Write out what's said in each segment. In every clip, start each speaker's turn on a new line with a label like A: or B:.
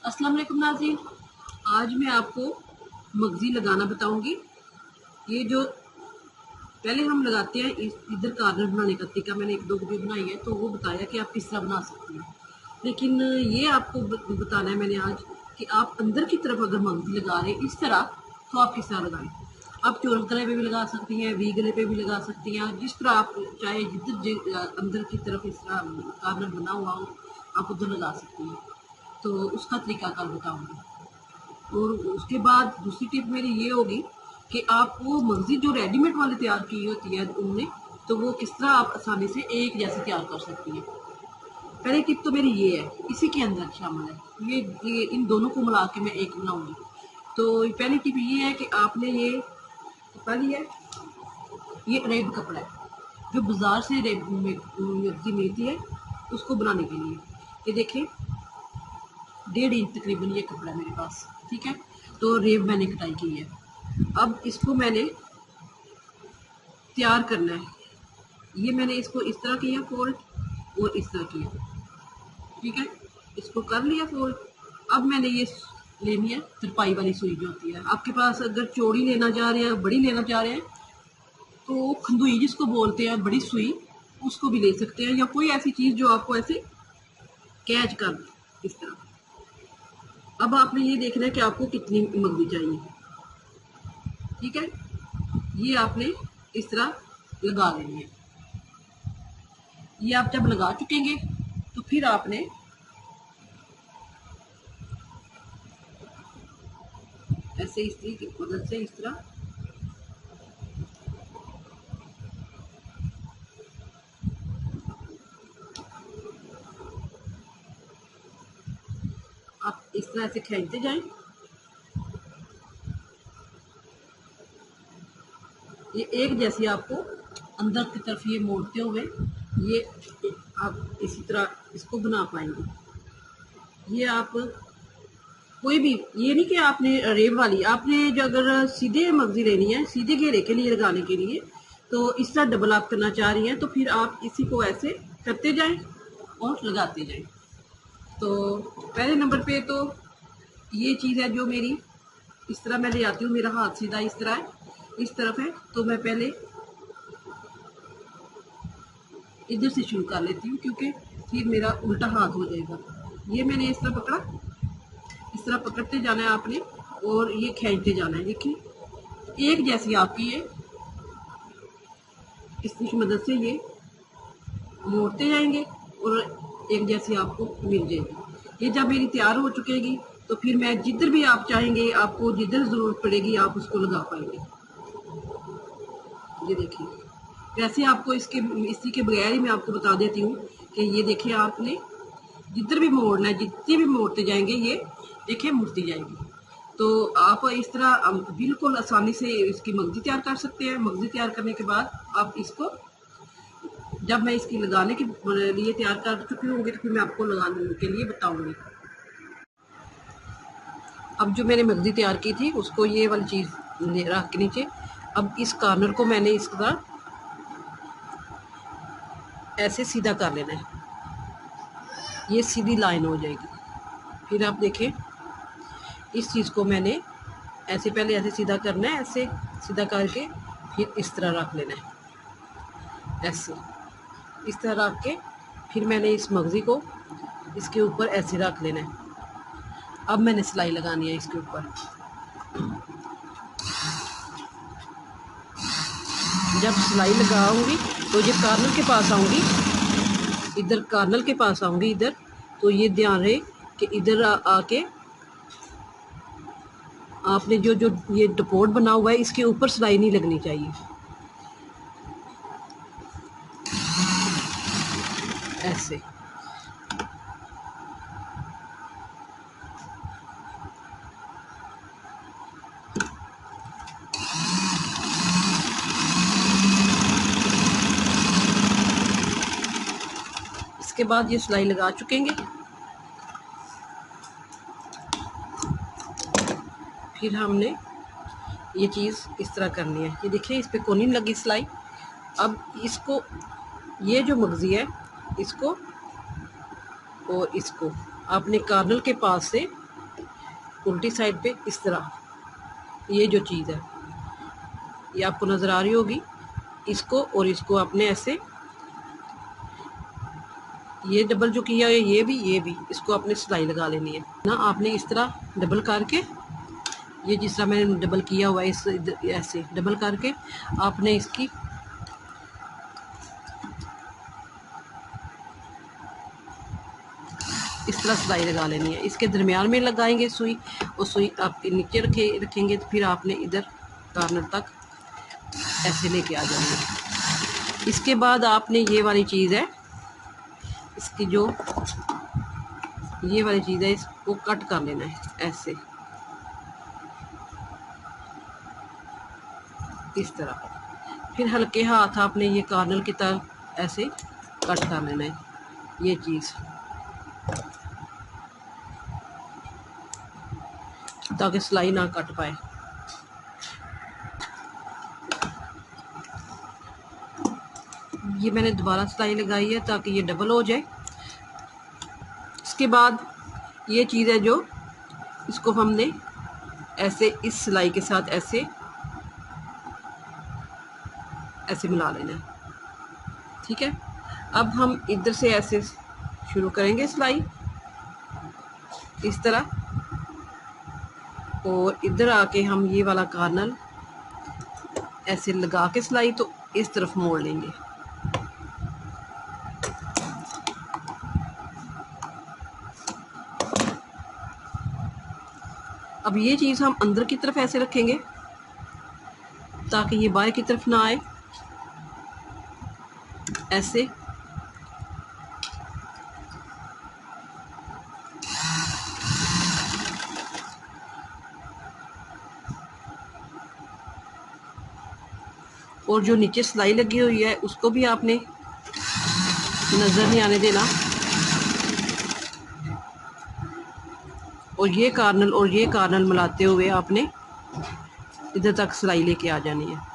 A: अस्सलाम वालेकुम नाज़रीन, आज मैं आपको मगज़ी लगाना बताऊंगी। ये जो पहले हम लगाते हैं इधर कार्नर बनाने का तरीका मैंने एक दो वीडियो बनाई है, तो वो बताया कि आप किस तरह बना सकते हैं। लेकिन ये आपको बताना है मैंने आज कि आप अंदर की तरफ अगर मगज़ी लगा रहे हैं इस तरह, तो आप किस तरह लगाएं। आप चोरस गले पे भी लगा सकती हैं, वी गले पे भी लगा सकती हैं, जिस तरह आप चाहे जिधर अंदर की तरफ इस तरह कार्नर बना हुआ हो आप उधर लगा सकती हैं। तो उसका तरीका कल बताऊंगी। और उसके बाद दूसरी टिप मेरी ये होगी कि आप वो मगज़ी जो रेडीमेड वाले तैयार की होती है उनने, तो वो किस तरह आप आसानी से एक जैसे तैयार कर सकती हैं। पहली टिप तो मेरी ये है, इसी के अंदर शामिल है ये इन दोनों को मिला के मैं एक बनाऊंगी। तो पहली टिप ये है कि आपने ये पहली है, ये रेड कपड़ा है जो बाजार से रेड मगज़ी मिलती है उसको बनाने के लिए। ये देखें 1.5 इंच तकरीबन ये कपड़ा है मेरे पास, ठीक है। तो रेब मैंने कटाई की है। अब इसको मैंने तैयार करना है। ये मैंने इसको इस तरह किया फोल्ड और इस तरह किया, ठीक है। इसको कर लिया फोल्ड। अब मैंने ये लेनी है तरपाई वाली सुई जो होती है। आपके पास अगर चौड़ी लेना चाह रहे हैं, बड़ी लेना चाह रहे हैं, तो खंदुई जिसको बोलते हैं बड़ी सुई, उसको भी ले सकते हैं, या कोई ऐसी चीज़ जो आपको ऐसे कैच कर दे इस तरह। अब आपने ये देखना है कि आपको कितनी मगज़ी चाहिए, ठीक है। ये आपने इस तरह लगा लेनी है। ये आप जब लगा चुकेंगे तो फिर आपने ऐसे इस्त्री की मदद से इस तरह आप इस तरह से खींचते जाएं। ये एक जैसी आपको अंदर की तरफ ये मोड़ते हुए ये आप इसी तरह इसको बना पाएंगे। ये आप कोई भी, ये नहीं कि आपने रेब वाली, आपने जो अगर सीधे मगज़ी लेनी है सीधे घेरे के लिए लगाने के लिए, तो इस तरह डबल आप करना चाह रही हैं, तो फिर आप इसी को ऐसे करते जाएं और लगाते जाएं। तो पहले नंबर पे तो ये चीज़ है जो मेरी इस तरह मैं ले आती हूँ। मेरा हाथ सीधा इस तरह है, इस तरफ है, तो मैं पहले इधर से शुरू कर लेती हूँ क्योंकि फिर मेरा उल्टा हाथ हो जाएगा। ये मैंने इस तरह पकड़ा, इस तरह पकड़ते जाना है आपने और ये खींचते जाना है। देखिए एक जैसी आपकी ये इसकी मदद से ये मोड़ते जाएंगे और एक जैसी आपको मिल जाएगी। ये जब मेरी तैयार हो चुकेगी तो फिर मैं जिधर भी आप चाहेंगे, आपको जिधर ज़रूरत पड़ेगी आप उसको लगा पाएंगे। ये देखिए, वैसे आपको इसी के बगैर ही मैं आपको बता देती हूँ कि ये देखिए आपने जिधर भी मोड़ना है, जितनी भी मोड़ते जाएंगे ये देखिए मुड़ती जाएगी। तो आप इस तरह बिल्कुल आसानी से इसकी मगज़ी तैयार कर सकते हैं। मगज़ी तैयार करने के बाद आप इसको, जब मैं इसकी लगाने के लिए तैयार कर चुकी होंगी तो फिर मैं आपको लगाने के लिए बताऊंगी। अब जो मैंने मगज़ी तैयार की थी उसको ये वाली चीज़ रख के नीचे, अब इस कॉर्नर को मैंने इस तरह ऐसे सीधा कर लेना है, ये सीधी लाइन हो जाएगी। फिर आप देखें इस चीज़ को मैंने ऐसे पहले ऐसे सीधा करना है, ऐसे सीधा करके फिर इस तरह रख लेना है, ऐसे इस तरह रख के फिर मैंने इस मगज़ी को इसके ऊपर ऐसे रख लेना है। अब मैंने सिलाई लगानी है इसके ऊपर। जब सिलाई लगाऊंगी तो ये कार्नर के पास आऊंगी, इधर कार्नर के पास आऊंगी इधर, तो ये ध्यान रहे कि इधर आके आपने जो जो ये डपोट बना हुआ है इसके ऊपर सिलाई नहीं लगनी चाहिए, ऐसे। इसके बाद ये सिलाई लगा चुकेंगे, फिर हमने ये चीज़ इस तरह करनी है। ये देखिए इस पे कोनी लगी सिलाई। अब इसको, ये जो मगज़ी है इसको और इसको आपने कार्नर के पास से उल्टी साइड पे इस तरह, ये जो चीज़ है ये आपको नज़र आ रही होगी, इसको और इसको आपने ऐसे, ये डबल जो किया है ये भी इसको आपने सिलाई लगा लेनी है ना। आपने इस तरह डबल करके, ये जिस तरह मैंने डबल किया हुआ है इस ऐसे डबल करके आपने इसकी इस तरह सिलाई लगा लेनी है। इसके दरमियान में लगाएंगे सुई, और सुई आपके नीचे रखेंगे तो फिर आपने इधर कॉर्नर तक ऐसे लेके आ जाएंगे। इसके बाद आपने ये वाली चीज़ है, इसकी जो ये वाली चीज़ है इसको कट कर लेना है ऐसे, इस तरह। फिर हल्के हाथ आपने ये कॉर्नर की तरफ ऐसे कट कर लेना है ये चीज़, ताकि सिलाई ना कट पाए। ये मैंने दोबारा सिलाई लगाई है ताकि ये डबल हो जाए। इसके बाद ये चीज़ है जो इसको हमने ऐसे इस सिलाई के साथ ऐसे ऐसे मिला लेना है, ठीक है। अब हम इधर से ऐसे शुरू करेंगे सिलाई इस तरह, और इधर आके हम ये वाला कॉर्नर ऐसे लगा के सिलाई तो इस तरफ मोड़ लेंगे। अब ये चीज़ हम अंदर की तरफ ऐसे रखेंगे ताकि ये बाहर की तरफ ना आए, ऐसे। और जो नीचे सिलाई लगी हुई है उसको भी आपने नज़र नहीं आने देना, और ये कॉर्नर मिलाते हुए आपने इधर तक सिलाई लेके आ जानी है।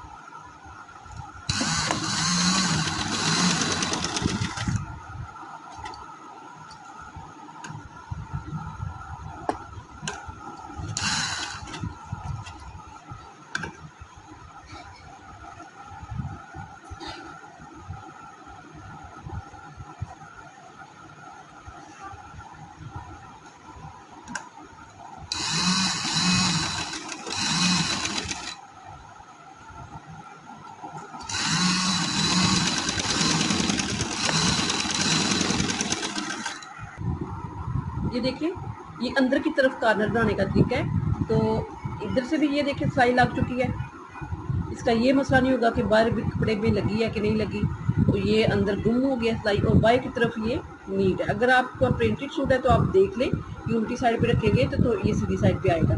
A: ये देखिए, ये अंदर की तरफ कॉर्नर बनाने का तरीका है। तो इधर से भी ये देखिए सिलाई लग चुकी है, इसका ये मसला नहीं होगा कि बाहर भी कपड़े में लगी है कि नहीं लगी, तो ये अंदर गुम हो गया सिलाई, और बाहर की तरफ ये नीट है। अगर आपका प्रिंटेड सूट है तो आप देख लें, ये उल्टी साइड पे रखेंगे तो ये सीधी साइड पे आएगा।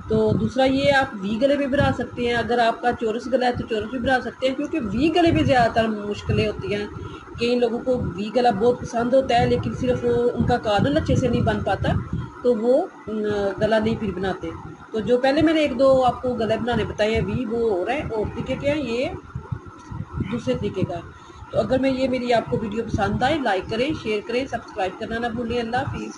A: तो दूसरा ये आप वी गले में बना सकते हैं, अगर आपका चौरस गला है तो चौरस भी बना सकते हैं, क्योंकि वी गले में ज़्यादातर मुश्किलें होती हैं। कई लोगों को वी गला बहुत पसंद होता है, लेकिन सिर्फ उनका कॉर्नर अच्छे से नहीं बन पाता, तो वो गला नहीं फिर बनाते। तो जो पहले मैंने एक दो आपको गले बनाने बताए हैं वी, वो हो रहा है और तरीके के हैं, ये दूसरे तरीके का है। तो अगर मैं ये मेरी आपको वीडियो पसंद आए, लाइक करें, शेयर करें, सब्सक्राइब करना ना भूलें। अल्लाह हाफिज़।